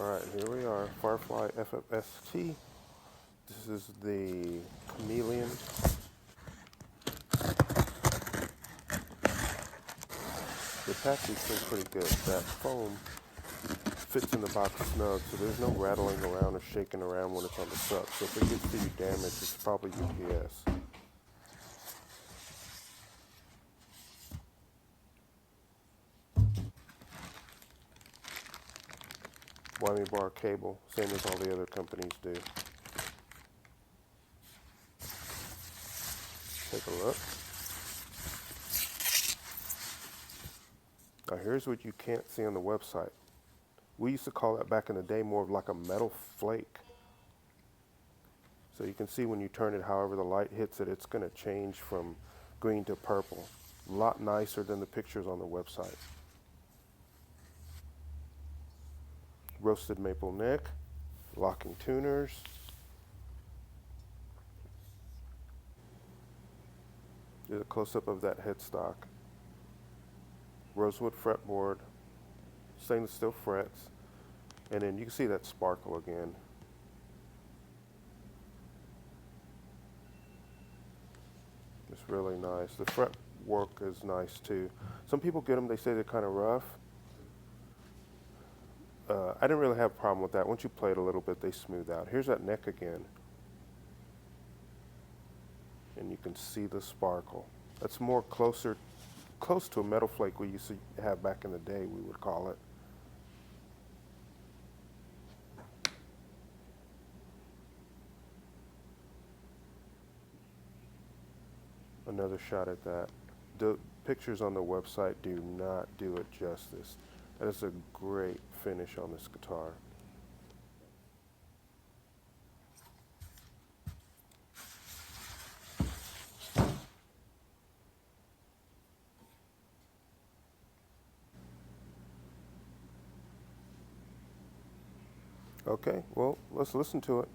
Alright, here we are, Firefly FFST. This is the Chameleon. The attachment's still pretty good. That foam fits in the box snug, so there's no rattling around or shaking around when it's on the truck. So if it gets to you damaged, it's probably UPS. Whammy bar cable, same as all the other companies do. Take a look. Now here's what you can't see on the website. We used to call that back in the day more of like a metal flake. So you can see when you turn it, however the light hits it, it's going to change from green to purple. A lot nicer than the pictures on the website. Roasted maple neck, locking tuners. Here's a close-up of that headstock. Rosewood fretboard, stainless steel frets, and then you can see that sparkle again. It's really nice. The fret work is nice too. Some people get them, they say they're kind of rough. I didn't really have a problem with that. Once you play it a little bit, they smooth out. Here's that neck again. And you can see the sparkle. That's more close to a metal flake we used to have back in the day, we would call it. Another shot at that. The pictures on the website do not do it justice. That is a great finish on this guitar. Okay, well, let's listen to it.